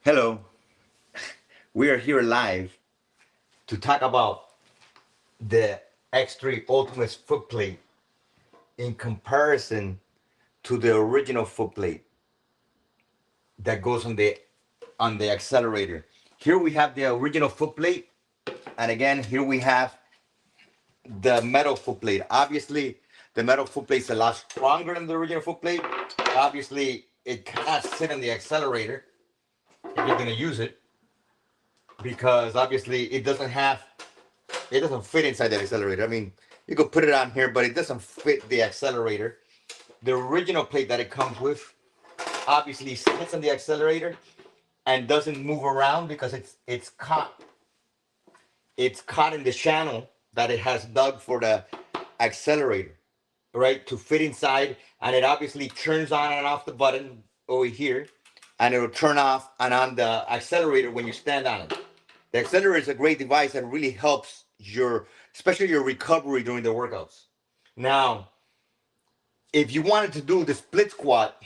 Hello, we are here live to talk about the X3 Ultimus Footplate in comparison to the original footplate that goes on the accelerator. Here we have the original footplate, and again here we have the metal footplate. Obviously, the metal footplate is a lot stronger than the original footplate. Obviously, it cannot sit on the accelerator if you're going to use it because obviously it doesn't fit inside the accelerator. I mean, you could put it on here, but it doesn't fit the accelerator. The original plate that it comes with obviously sits on the accelerator and doesn't move around because it's caught. It's caught in the channel that it has dug for the accelerator, right? To fit inside, and it obviously turns on and off the button over here, and it'll turn off and on the accelerator when you stand on it. The accelerator is a great device that really helps especially your recovery during the workouts. Now, if you wanted to do the split squat,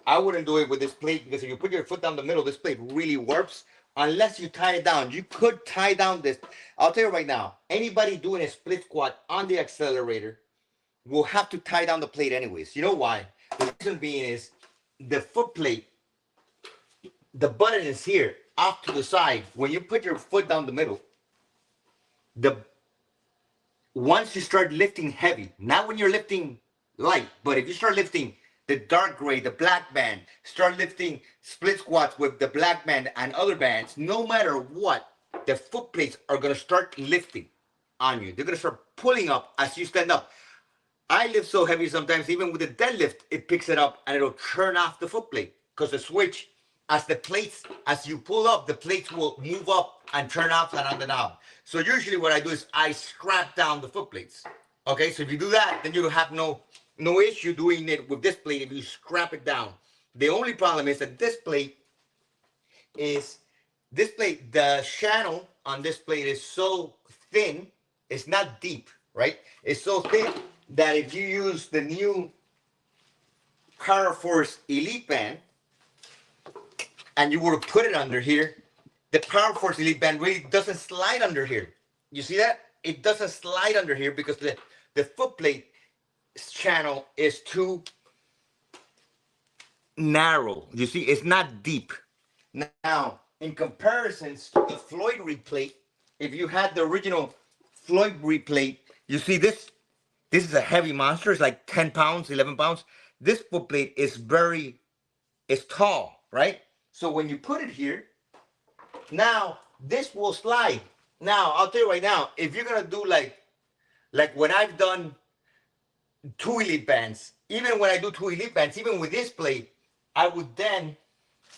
I wouldn't do it with this plate because if you put your foot down the middle, this plate really warps unless you tie it down. You could tie down this. I'll tell you right now, anybody doing a split squat on the accelerator will have to tie down the plate anyways. You know why? The reason being is the foot plate, the button is here off to the side. When you put your foot down the middle, once you start lifting heavy, not when you're lifting light, but if you start lifting the dark gray, the black band, start lifting split squats with the black band and other bands, no matter what, the foot plates are going to start lifting on you. They're going to start pulling up as you stand up. I lift so heavy sometimes, even with the deadlift, it picks it up and it'll turn off the foot plate because the switch, as you pull up, the plates will move up and turn off and on the knob. So usually what I do is I strap down the foot plates. Okay, so if you do that, then you'll have no issue doing it with this plate if you strap it down. The only problem is that the channel on this plate is so thin, it's not deep, right? It's so thin that if you use the new Power Force Elite Band and you were to put it under here, the Power Force Elite Band really doesn't slide under here. You see that? It doesn't slide under here because the foot plate channel is too narrow. You see, it's not deep. Now, in comparison to the Floyd replate, if you had the original Floyd replate, you see this is a heavy monster. It's like 10 pounds, 11 pounds. This foot plate is it's tall, right? So when you put it here, now this will slide. Now, I'll tell you right now, if you're going to do like when I've done 2 elite bands, even when I do 2 elite bands, even with this plate, I would then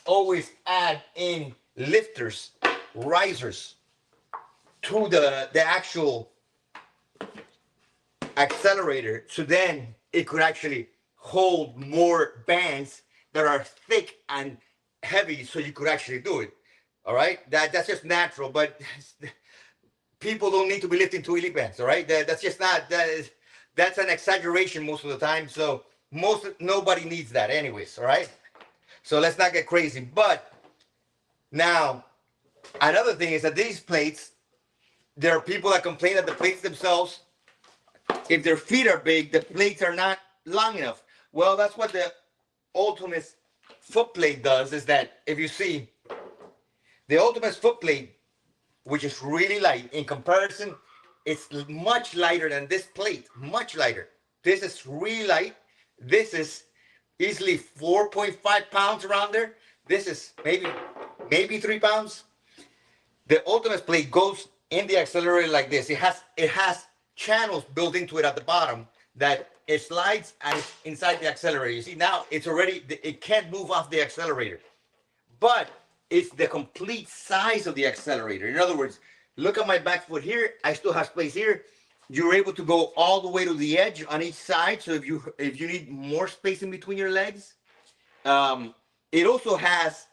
always add in lifters, risers to the actual accelerator. So then it could actually hold more bands that are thick and heavy so you could actually do it. All right, that's just natural, but people don't need to be lifting 2 elite bands. All right, that's just not that's an exaggeration most of the time. So nobody needs that anyways. All right, so let's not get crazy. But now another thing is that these plates, there are people that complain that the plates themselves, if their feet are big, the plates are not long enough. Well, that's what the Ultimus Footplate does, is that if you see the Ultimus Footplate, which is really light in comparison, it's much lighter than this plate, much lighter. This is really light. This is easily 4.5 pounds around there. This is maybe 3 pounds. The Ultimus plate goes in the accelerator like this. It has channels built into it at the bottom that it slides and it's inside the accelerator. You see, now it can't move off the accelerator, but it's the complete size of the accelerator. In other words, look at my back foot here. I still have space here. You're able to go all the way to the edge on each side. So if you need more space in between your legs, it also has,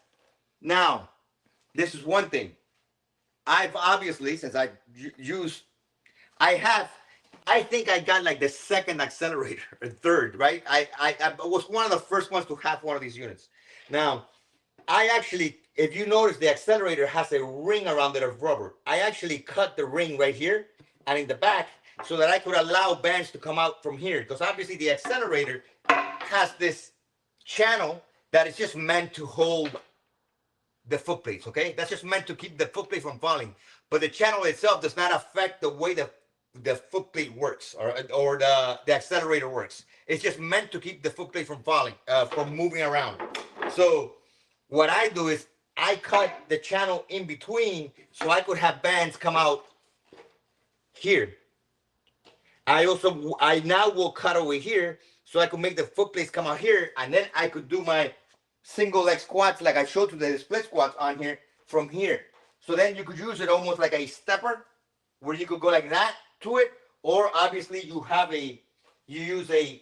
now, this is one thing. I've obviously, since I think I got like the second accelerator or third, right? I was one of the first ones to have one of these units. Now, I actually if you notice, the accelerator has a ring around it of rubber. I actually cut the ring right here and in the back so that I could allow bands to come out from here, because obviously the accelerator has this channel that is just meant to hold the foot plates, okay? That's just meant to keep the foot plate from falling. But the channel itself does not affect the way the foot plate works, or the accelerator works. It's just meant to keep the foot plate from falling, from moving around. So what I do is I cut the channel in between so I could have bands come out here. I now will cut over here so I could make the foot plates come out here, and then I could do my single leg squats like I showed you, the split squats on here from here. So then you could use it almost like a stepper, where you could go like that to it, or obviously you use a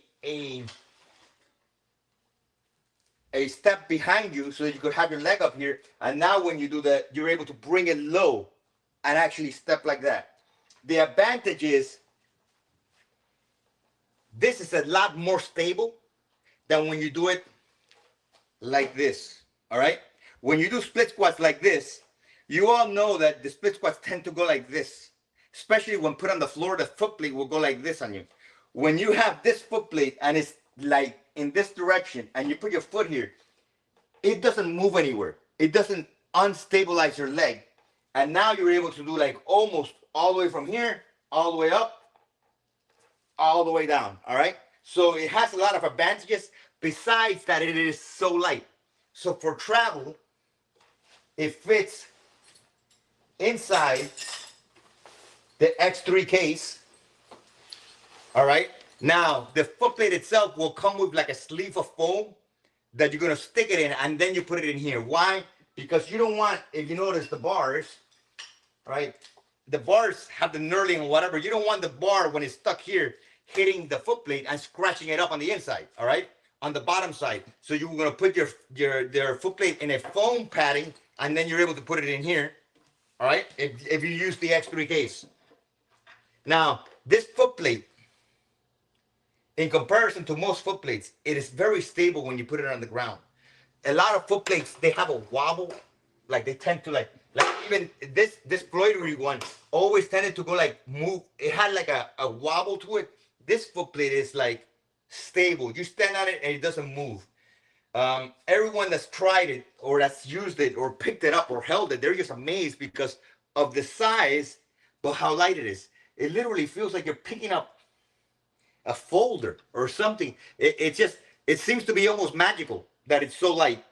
step behind you so that you could have your leg up here, and now when you do that, you're able to bring it low and actually step like that. The advantage is this is a lot more stable than when you do it like this, all right? When you do split squats like this, you all know that the split squats tend to go like this, especially when put on the floor. The foot plate will go like this on you. When you have this foot plate and it's like in this direction and you put your foot here, it doesn't move anywhere. It doesn't unstabilize your leg. And now you're able to do like almost all the way from here, all the way up, all the way down, all right? So it has a lot of advantages besides that it is so light. So for travel, it fits inside the X3 case, all right? Now, the footplate itself will come with like a sleeve of foam that you're gonna stick it in, and then you put it in here. Why? Because you don't want, if you notice the bars, right? The bars have the knurling and whatever. You don't want the bar, when it's stuck here, hitting the footplate and scratching it up on the inside, all right? On the bottom side. So you're gonna put your footplate in a foam padding, and then you're able to put it in here, all right? If you use the X3 case. Now, this footplate, in comparison to most footplates, it is very stable when you put it on the ground. A lot of footplates, they have a wobble, like they tend to like even this broidery one always tended to go like move. It had like a wobble to it. This footplate is like stable. You stand on it and it doesn't move. Everyone that's tried it or that's used it or picked it up or held it, they're just amazed because of the size, but how light it is. It literally feels like you're picking up a folder or something. It seems to be almost magical that it's so light.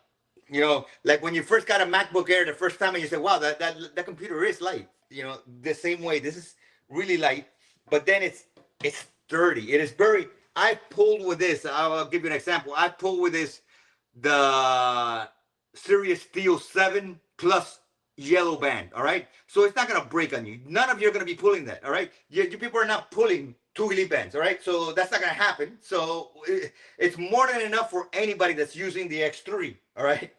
You know, like when you first got a MacBook Air the first time and you say, wow, that computer is light. You know, the same way, this is really light, but then it's sturdy. It is very, I pulled with this, I'll give you an example. I pulled with this, the Serious Steel 7 Plus yellow band, all right? So it's not gonna break on you. None of you are gonna be pulling that, all right? You people are not pulling 2 elite bands, all right? So that's not gonna happen. So it's more than enough for anybody that's using the X3, all right?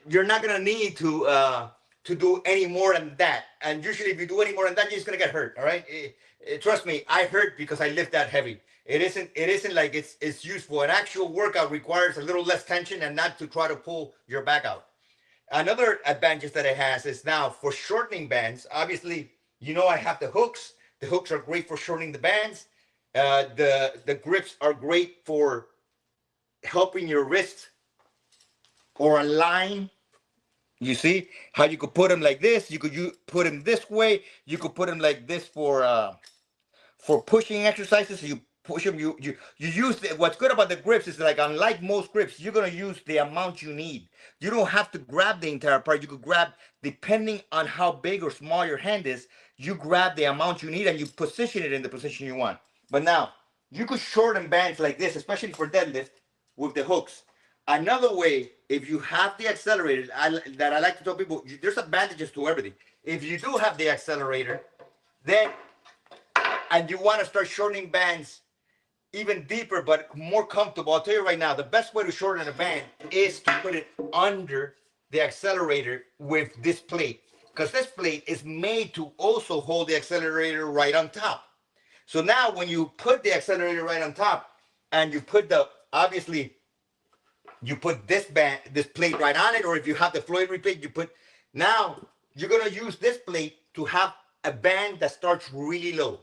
You're not gonna need to do any more than that. And usually if you do any more than that, you're just gonna get hurt, all right? Trust me, I hurt because I lift that heavy. It isn't like it's useful. An actual workout requires a little less tension and not to try to pull your back out. Another advantage that it has is now for shortening bands. Obviously, you know I have the hooks. The hooks are great for shortening the bands. The grips are great for helping your wrist or align. You see how you could put them like this. You could put them this way. You could put them like this for pushing exercises. So you push them. You use what's good about the grips is like, unlike most grips, you're gonna use the amount you need. You don't have to grab the entire part. You could grab, depending on how big or small your hand is, you grab the amount you need and you position it in the position you want. But now you could shorten bands like this, especially for deadlift, with the hooks. Another way, if you have the accelerator, that I like to tell people, there's advantages to everything. If you do have the accelerator, then, and you want to start shortening bands even deeper but more comfortable, I'll tell you right now, the best way to shorten a band is to put it under the accelerator with this plate, because this plate is made to also hold the accelerator right on top. So now when you put the accelerator right on top and you put obviously you put this band, this plate right on it, or if you have the Floyd plate, you put. Now you're gonna use this plate to have a band that starts really low,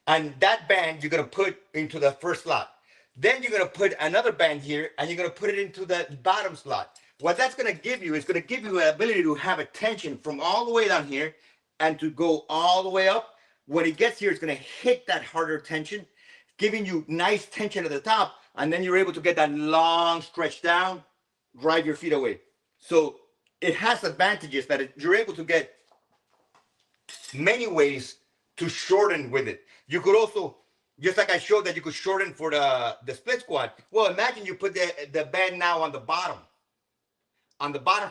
and that band you're gonna put into the first slot. Then you're gonna put another band here, and you're gonna put it into the bottom slot. What that's gonna give you is gonna give you an ability to have a tension from all the way down here, and to go all the way up. When it gets here, it's gonna hit that harder tension, giving you nice tension at the top, and then you're able to get that long stretch down, drive your feet away. So it has advantages that you're able to get many ways to shorten with it. You could also, just like I showed that you could shorten for the split squat. Well, imagine you put the band now on the bottom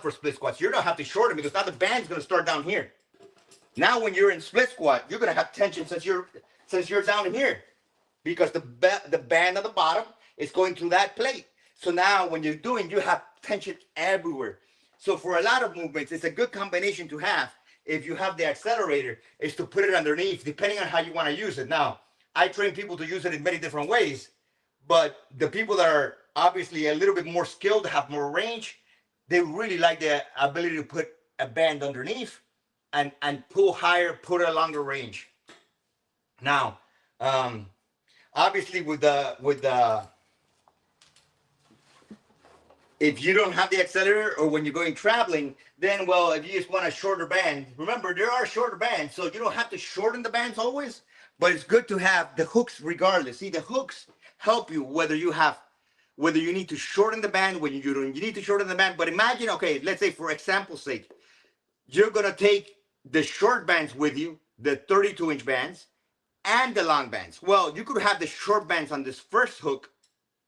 for split squats. You don't have to shorten because now the band's gonna start down here. Now when you're in split squat, you're gonna have tension since you're down here, because the band at the bottom is going through that plate. So now when you're doing, you have tension everywhere. So for a lot of movements, it's a good combination to have. If you have the accelerator, is to put it underneath, depending on how you want to use it. Now, I train people to use it in many different ways, but the people that are obviously a little bit more skilled, have more range, they really like the ability to put a band underneath and pull higher, put a longer range. Now, obviously with the if you don't have the accelerator, or when you're going traveling, then, well, if you just want a shorter band, remember there are shorter bands, so you don't have to shorten the bands always, but it's good to have the hooks regardless. See, the hooks help you whether you need to shorten the band, when you need to shorten the band. But imagine, okay, let's say for example's sake, you're gonna take the short bands with you, the 32-inch bands, and the long bands. Well, you could have the short bands on this first hook,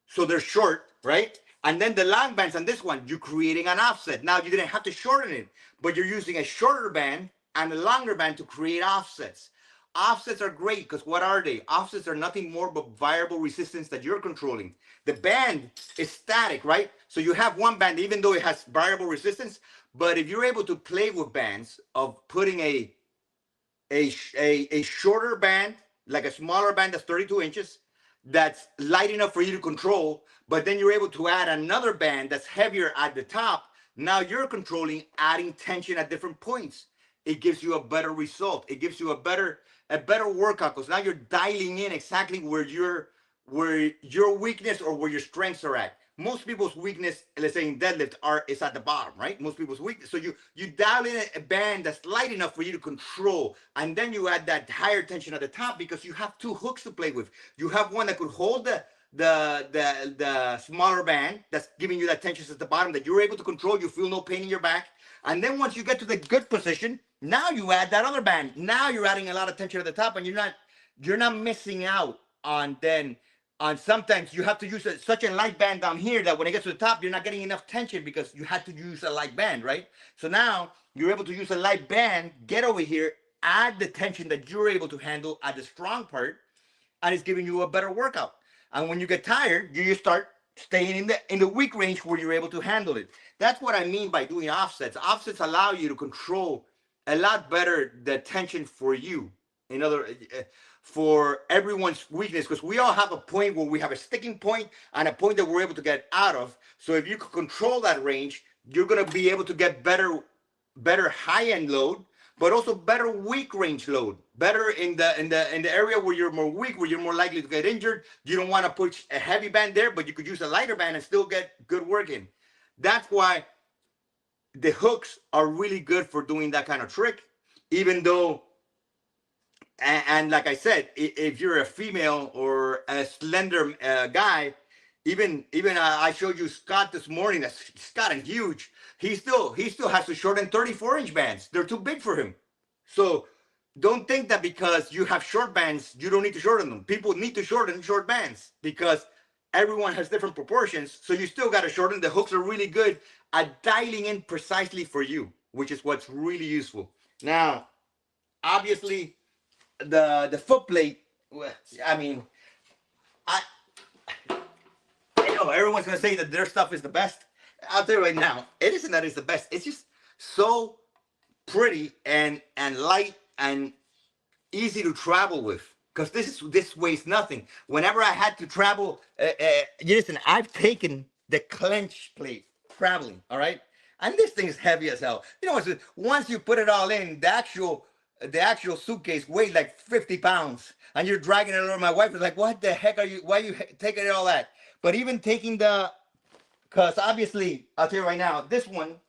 so they're short, right? And then the long bands on this one, you're creating an offset. Now you didn't have to shorten it, but you're using a shorter band and a longer band to create offsets. Offsets are great because what are they? Offsets are nothing more but variable resistance that you're controlling. The band is static, right? So you have one band, even though it has variable resistance, but if you're able to play with bands of putting a shorter band, like a smaller band that's 32 inches, that's light enough for you to control, but then you're able to add another band that's heavier at the top. Now you're controlling, adding tension at different points. It gives you a better result. It gives you a better workout, because now you're dialing in exactly where your weakness or where your strengths are at. Most people's weakness, let's say in deadlift, is at the bottom, right? Most people's weakness. So you dial in a band that's light enough for you to control, and then you add that higher tension at the top because you have two hooks to play with. You have one that could hold the smaller band that's giving you that tension at the bottom that you're able to control. You feel no pain in your back, and then once you get to the good position, now you add that other band. Now you're adding a lot of tension at the top, and you're not missing out on then. And sometimes you have to use such a light band down here that when it gets to the top, you're not getting enough tension because you had to use a light band, right? So now you're able to use a light band, get over here, add the tension that you're able to handle at the strong part, and it's giving you a better workout. And when you get tired, you just start staying in the weak range where you're able to handle it. That's what I mean by doing offsets. Offsets allow you to control a lot better the tension for you. In other for everyone's weakness, because we all have a point where we have a sticking point and a point that we're able to get out of. So if you can control that range, you're going to be able to get better high-end load, but also better weak range load. Better in the area where you're more weak, where you're more likely to get injured. You don't want to put a heavy band there, but you could use a lighter band and still get good work in. That's why the hooks are really good for doing that kind of trick, even though. And like I said, if you're a female or a slender guy, even I showed you Scott this morning. That's Scott and huge. He still has to shorten 34-inch bands. They're too big for him. So don't think that because you have short bands, you don't need to shorten them. People need to shorten short bands because everyone has different proportions. So you still got to shorten. The hooks are really good at dialing in precisely for you, which is what's really useful. Now, obviously, the foot plate, I mean, I know everyone's gonna say that their stuff is the best. I'll tell you right now, it isn't that it's the best. It's just so pretty and light and easy to travel with. Because this weighs nothing. Whenever I had to travel, listen, I've taken the clench plate traveling. All right, and this thing is heavy as hell. You know, once you put it all in, the actual suitcase weighs like 50 pounds, and you're dragging it over. My wife is like, "What the heck are you? Why are you taking all that?" But even taking because obviously, I'll tell you right now, this one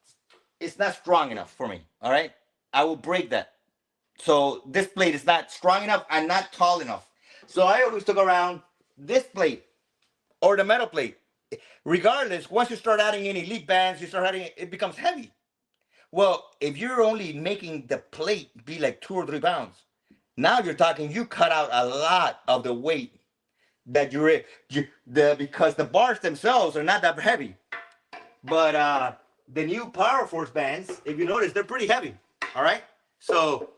is not strong enough for me. All right, I will break that. So this plate is not strong enough and not tall enough. So I always took around this plate or the metal plate. Regardless, once you start adding any lead bands, you start adding it becomes heavy. Well, if you're only making the plate be like 2 or 3 pounds, now you're talking you cut out a lot of the weight that because the bars themselves are not that heavy. But the new Power Force bands, if you notice, they're pretty heavy. All right, so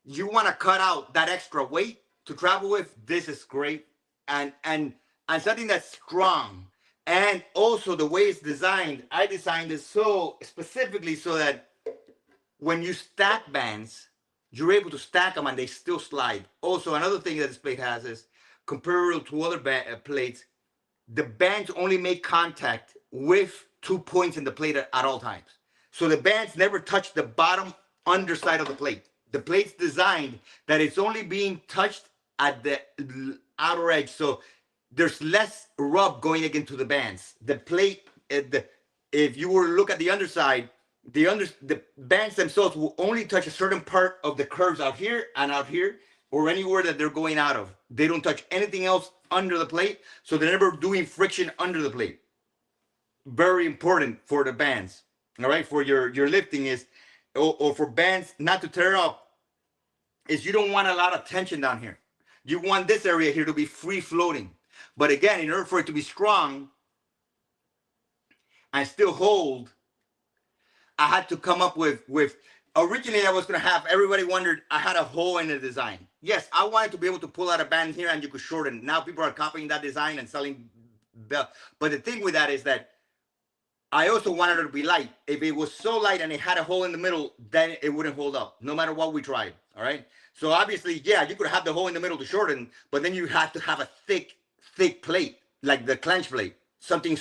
you want to cut out that extra weight to travel with. This is great, and something that's strong. And also the way it's designed, I designed it so specifically so that when you stack bands, you're able to stack them and they still slide. Also, another thing that this plate has is comparable to other plates, the bands only make contact with 2 points in the plate at all times. So the bands never touch the bottom underside of the plate. The plate's designed that it's only being touched at the outer edge. So there's less rub going into the bands. The plate, if you were to look at the underside, the bands themselves will only touch a certain part of the curves out here and out here, or anywhere that they're going out of. They don't touch anything else under the plate, so they're never doing friction under the plate. Very important for the bands, all right, for your lifting is, or for bands not to tear up, is you don't want a lot of tension down here. You want this area here to be free floating. But again, in order for it to be strong and still hold, I had to come up with originally I was going to have, everybody wondered, I had a hole in the design. Yes, I wanted to be able to pull out a band here and you could shorten. Now people are copying that design and selling. But the thing with that is that I also wanted it to be light. If it was so light and it had a hole in the middle, then it wouldn't hold up, no matter what we tried, all right? So obviously, yeah, you could have the hole in the middle to shorten, but then you have to have a thick plate, like the clench plate, something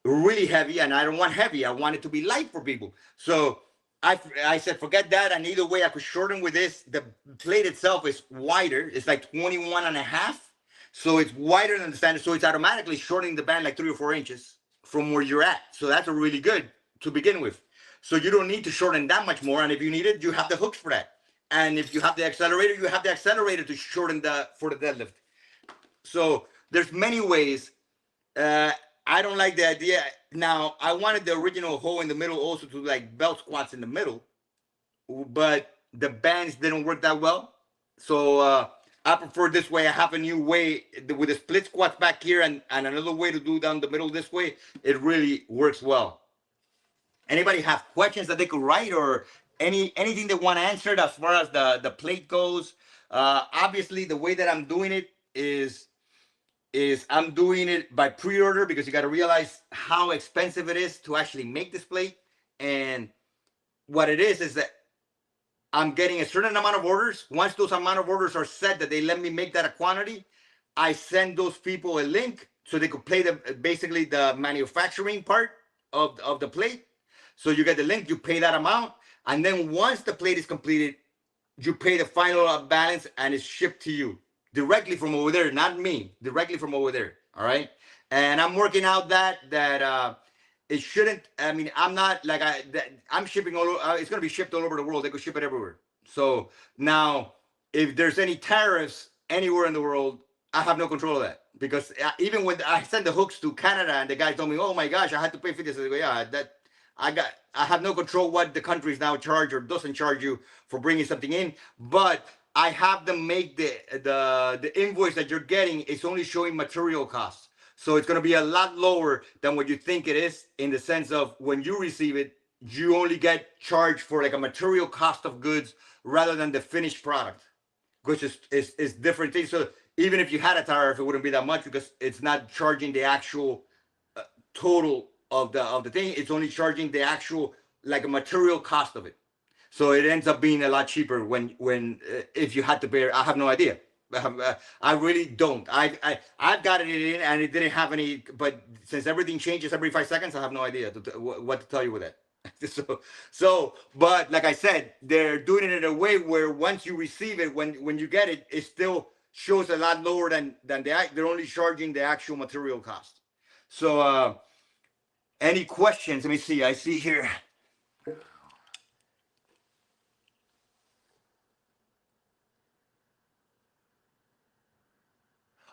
really heavy, and I don't want heavy. I want it to be light for people. So I said, forget that. And either way, I could shorten with this. The plate itself is wider. It's like 21 and a half. So it's wider than the standard. So it's automatically shortening the band like 3 or 4 inches from where you're at. So that's a really good to begin with. So you don't need to shorten that much more. And if you need it, you have the hooks for that. And if you have the accelerator, you have the accelerator to shorten for the deadlift. So there's many ways. I don't like the idea. Now, I wanted the original hole in the middle also to like belt squats in the middle, but the bands didn't work that well. So I prefer this way. I have a new way with the split squats back here and another way to do down the middle this way. It really works well. Anybody have questions that they could write or anything they want answered as far as the plate goes? Obviously, the way that I'm doing it is I'm doing it by pre-order because you got to realize how expensive it is to actually make this plate. And what it is that I'm getting a certain amount of orders. Once those amount of orders are set that they let me make that a quantity, I send those people a link so they could play basically the manufacturing part of the plate. So you get the link, you pay that amount, and then once the plate is completed, you pay the final balance and it's shipped to you directly from over there, not me, directly from over there. All right. And I'm working out that it shouldn't. I mean, I'm not like I'm shipping all over. It's going to be shipped all over the world. They could ship it everywhere. So now, if there's any tariffs anywhere in the world, I have no control of that because even when I sent the hooks to Canada and the guy told me, "Oh my gosh, I had to pay 50." I said, "Yeah, I have no control what the countries now charge or doesn't charge you for bringing something in, but I have them make the invoice that you're getting. It's only showing material costs. So it's going to be a lot lower than what you think it is in the sense of when you receive it, you only get charged for like a material cost of goods rather than the finished product, which is different things. So even if you had a tariff, it wouldn't be that much because it's not charging the actual total of the thing. It's only charging the actual like a material cost of it. So it ends up being a lot cheaper when if you had to pay. I have no idea. I really don't. I've got it in and it didn't have any. But since everything changes every 5 seconds, I have no idea what to tell you with it. But like I said, they're doing it in a way where once you receive it, when you get it, it still shows a lot lower than they're only charging the actual material cost. So, any questions? Let me see. I see here.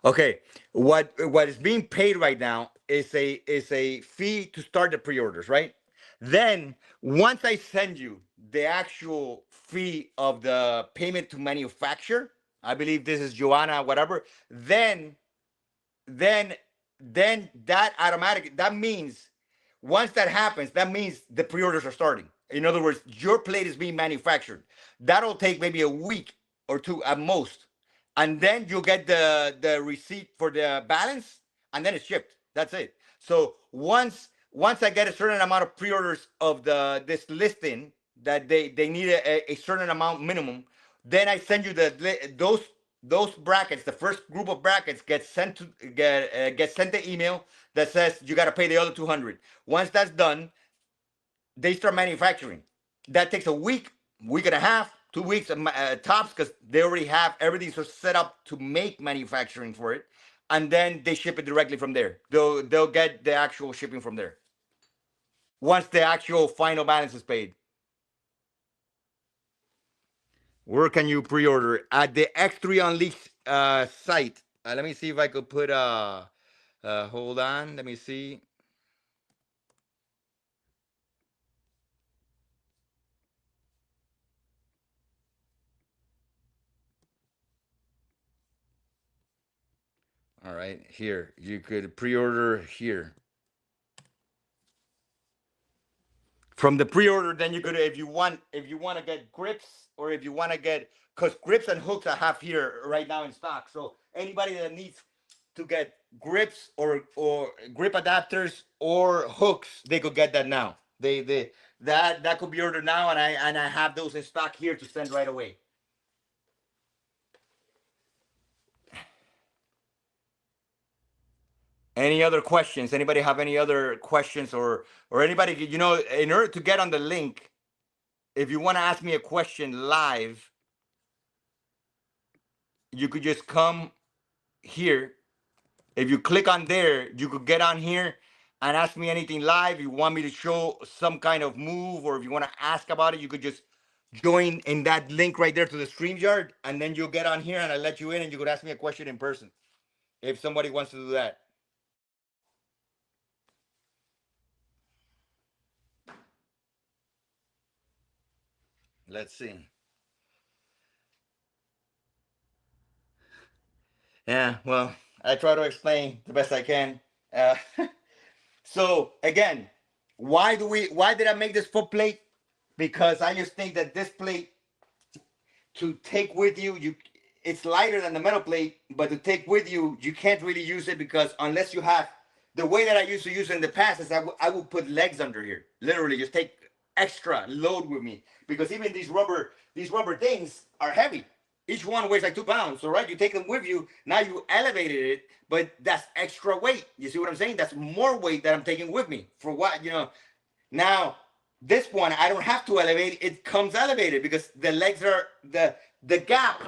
Okay, what is being paid right now is a fee to start the pre-orders, right? Then once I send you the actual fee of the payment to manufacture, I believe this is Joanna, whatever. Then then that means once that happens, that means the pre-orders are starting. In other words, your plate is being manufactured. That'll take maybe a week or two at most, and then you'll get the receipt for the balance, and then it's shipped. That's it. So once I get a certain amount of pre-orders of this listing that they need a certain amount minimum, then I send you those brackets. The first group of brackets get sent the email that says you got to pay the other 200. Once that's done, they start manufacturing. That takes a week and a half, 2 weeks tops, because they already have everything set up to make manufacturing for it, and then they ship it directly from there. They'll get the actual shipping from there once the actual final balance is paid. Where can you pre-order? At the X3 Unleashed site. Let me see if I could put hold on, let me see. All right, here. You could pre-order here. From the pre-order, then you could, if you want to get grips, or if you want to get, because grips and hooks I have here right now in stock. So anybody that needs to get grips or grip adapters or hooks, they could get that now. That could be ordered now, and I have those in stock here to send right away. Any other questions? Anybody have any other questions, or anybody, in order to get on the link, if you want to ask me a question live, you could just come here. If you click on there, you could get on here and ask me anything live. If you want me to show some kind of move, or if you want to ask about it, you could just join in that link right there to the StreamYard, and then you'll get on here and I'll let you in and you could ask me a question in person if somebody wants to do that. Let's see. Yeah, well, I try to explain the best I can. So again, why did I make this foot plate? Because I just think that this plate, to take with you, it's lighter than the metal plate, but to take with you, you can't really use it, because unless you have, the way that I used to use it in the past is I would put legs under here, literally just take extra load with me, because even these rubber things are heavy. Each one weighs like 2 pounds. So right, you take them with you. Now you elevated it, but that's extra weight. You see what I'm saying? That's more weight that I'm taking with me. For what, Now this one I don't have to elevate. It comes elevated because the legs are the gap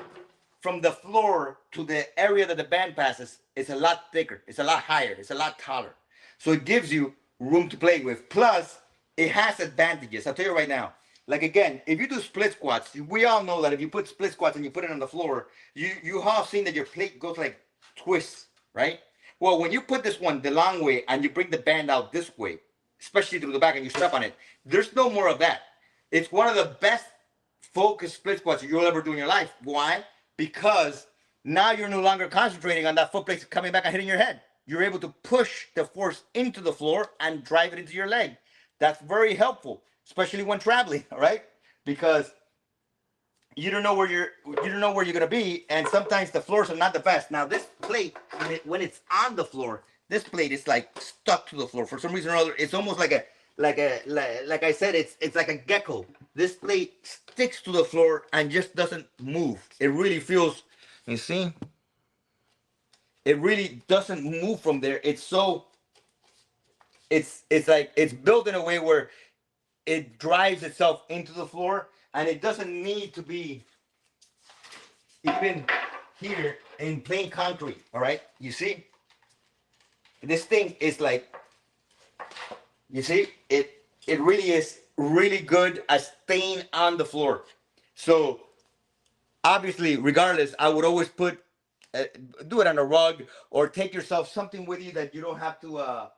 from the floor to the area that the band passes is a lot thicker. It's a lot higher. It's a lot taller. So it gives you room to play with. Plus, it has advantages. I'll tell you right now. Like again, if you do split squats, we all know that if you put split squats and you put it on the floor, you have seen that your plate goes like twists, right? Well, when you put this one the long way and you bring the band out this way, especially through the back, and you step on it, there's no more of that. It's one of the best focused split squats you'll ever do in your life. Why? Because now you're no longer concentrating on that foot plate coming back and hitting your head. You're able to push the force into the floor and drive it into your leg. That's very helpful, especially when traveling, right? Because you don't know where you're gonna be, and sometimes the floors are not the best. Now this plate, when it's on the floor, this plate is like stuck to the floor for some reason or other. It's almost like I said, it's like a gecko. This plate sticks to the floor and just doesn't move. It really feels You see? It really doesn't move from there. It's like it's built in a way where it drives itself into the floor, and it doesn't need to be even here in plain concrete. All right, you see, this thing is like, you see, it really is really good at staying on the floor. So obviously, regardless, I would always put do it on a rug, or take yourself something with you that you don't have to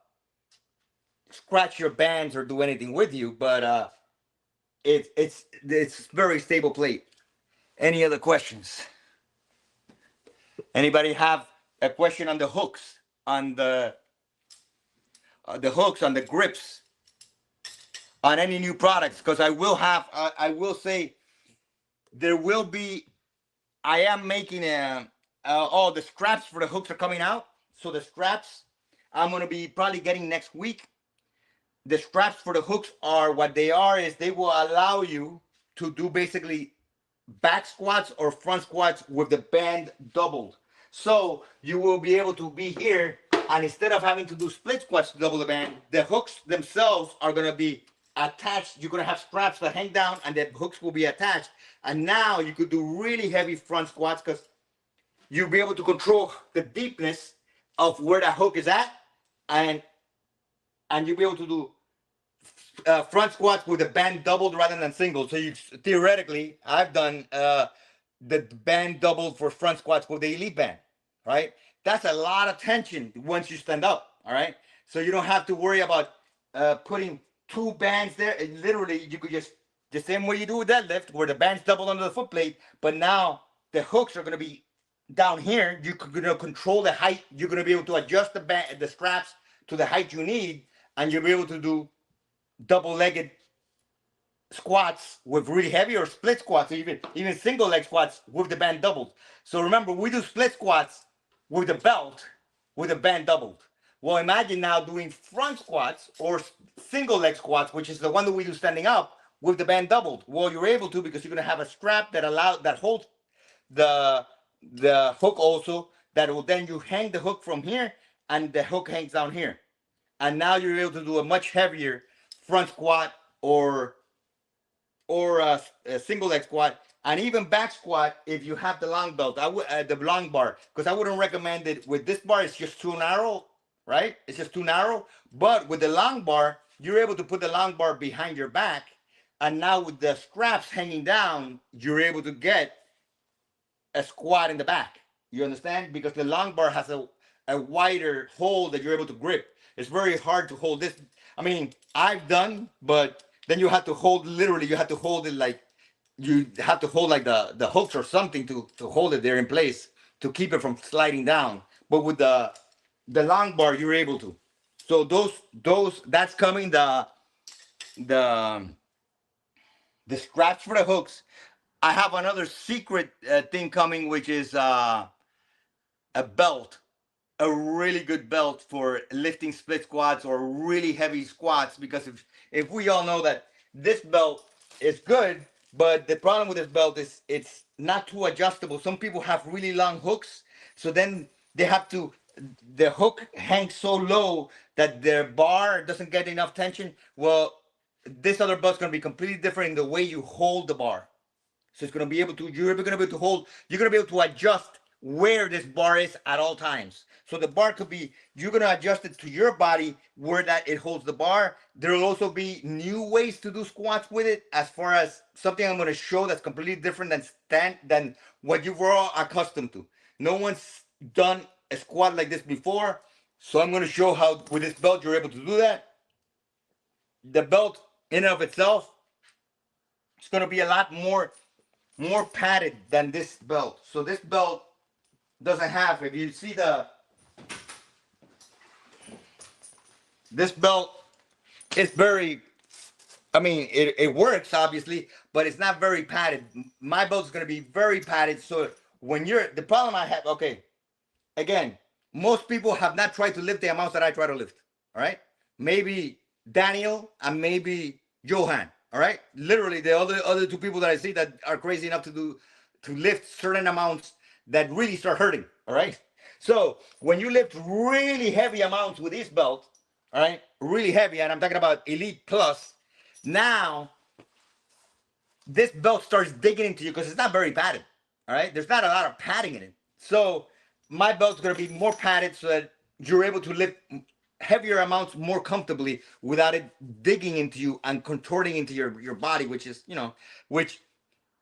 scratch your bands or do anything with you. But it's very stable plate. Any other questions? Anybody have a question on the hooks, on the hooks, on the grips, on any new products? Because I will have, I will say, there will be. I am making all the straps for the hooks are coming out. So the straps I'm gonna be probably getting next week. The straps for the hooks are what they are, is they will allow you to do basically back squats or front squats with the band doubled. So you will be able to be here, and instead of having to do split squats to double the band, the hooks themselves are going to be attached. You're going to have straps that hang down, and the hooks will be attached. And now you could do really heavy front squats, because you'll be able to control the deepness of where that hook is at, and you'll be able to do front squats with the band doubled rather than single. So you theoretically, I've done the band doubled for front squats with the elite band, right? That's a lot of tension once you stand up, all right? So you don't have to worry about putting two bands there. Literally, you could just, the same way you do with deadlift, where the band's doubled under the foot plate, but now the hooks are going to be down here. You're going to control the height. You're going to be able to adjust the straps to the height you need, and you'll be able to do double-legged squats with really heavy, or split squats, or even single leg squats with the band doubled. So remember, we do split squats with the belt with the band doubled. Well, imagine now doing front squats or single leg squats, which is the one that we do standing up, with the band doubled. Well, you're able to, because you're going to have a strap that holds the hook also, that will then you hang the hook from here, and the hook hangs down here. And now you're able to do a much heavier front squat, or a single leg squat, and even back squat if you have the long belt. I would the long bar, because I wouldn't recommend it with this bar. It's just too narrow, right? It's just too narrow. But with the long bar, you're able to put the long bar behind your back, and now with the straps hanging down, you're able to get a squat in the back. You understand? Because the long bar has a wider hold that you're able to grip. It's very hard to hold this. I mean, I've done, but then you have to hold, literally, you have to hold it like, you have to hold like the hooks or something to hold it there in place, to keep it from sliding down. But with the long bar, you're able to. So that's coming, the straps for the hooks. I have another secret thing coming, which is a belt. A really good belt for lifting split squats or really heavy squats, because if we all know that this belt is good, but the problem with this belt is it's not too adjustable. Some people have really long hooks, so then they have to, the hook hangs so low that their bar doesn't get enough tension. Well, this other belt's going to be completely different in the way you hold the bar. So it's going to be able to, you're going to be able to hold, you're going to be able to adjust where this bar is at all times. So the bar could be, you're going to adjust it to your body where that it holds the bar. There will also be new ways to do squats with it, as far as something I'm going to show that's completely different than what you were all accustomed to. No one's done a squat like this before. So I'm going to show how with this belt you're able to do that. The belt in and of itself, it's going to be a lot more padded than this belt. So this belt doesn't have, if you see this belt is very, I mean, it works obviously, but it's not very padded. My belt is going to be very padded. So when the problem I have, okay, again, most people have not tried to lift the amounts that I try to lift. All right. Maybe Daniel and maybe Johan. All right. Literally the other two people that I see that are crazy enough to lift certain amounts that really start hurting. All right. So when you lift really heavy amounts with this belt, all right, really heavy, and I'm talking about Elite Plus, now this belt starts digging into you because it's not very padded. All right, there's not a lot of padding in it. So my belt's gonna be more padded so that you're able to lift heavier amounts more comfortably without it digging into you and contorting into your body, which is, you know, which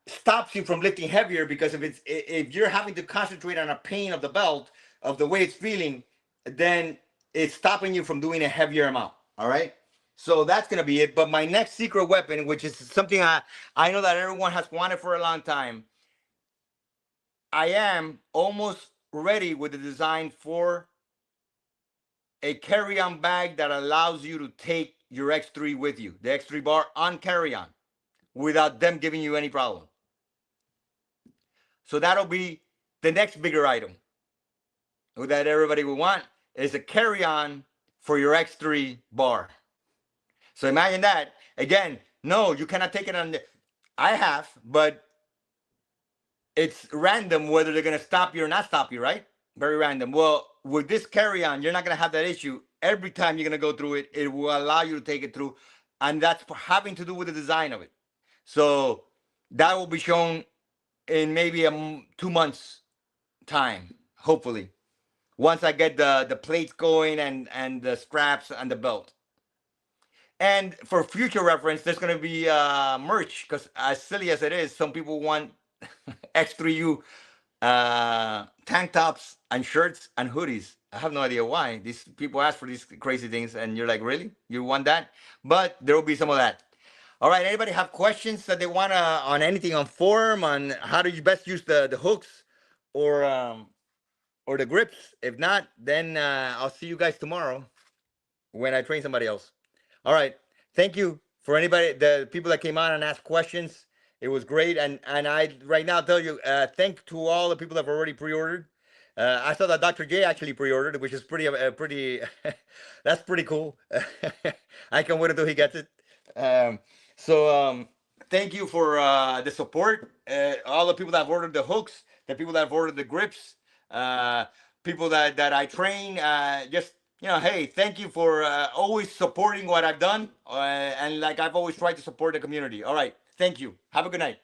stops you from lifting heavier, because if you're having to concentrate on a pain of the belt, of the way it's feeling, then it's stopping you from doing a heavier amount. All right. So that's gonna be it. But my next secret weapon, which is something I know that everyone has wanted for a long time, I am almost ready with the design for a carry-on bag that allows you to take your X3 with you, the X3 bar on carry-on, without them giving you any problem. So that'll be the next bigger item that everybody will want, is a carry-on for your X3 bar. So imagine that. Again, no, you cannot take it on the, I have, but it's random whether they're going to stop you or not stop you, right? Very random. Well, with this carry-on, you're not going to have that issue. Every time you're going to go through it, it will allow you to take it through. And that's having to do with the design of it. So that will be shown in maybe 2 months time, hopefully, once I get the plates going and the straps and the belt. And for future reference, there's going to be merch, because as silly as it is, some people want X3U tank tops and shirts and hoodies. I have no idea why. These people ask for these crazy things, and you're like, really? You want that? But there will be some of that. All right. Anybody have questions that they want on anything on forum, on how do you best use the hooks or the grips? If not, then I'll see you guys tomorrow when I train somebody else. All right. Thank you for anybody, the people that came on and asked questions. It was great. And I right now tell you, thank to all the people that have already pre-ordered. I saw that Dr. J actually pre-ordered, which is pretty, that's pretty cool. I can't wait until he gets it. Thank you for the support. All the people that have ordered the hooks, the people that have ordered the grips, people that I train, just, you know, hey, thank you for always supporting what I've done. And like I've always tried to support the community. All right. Thank you. Have a good night.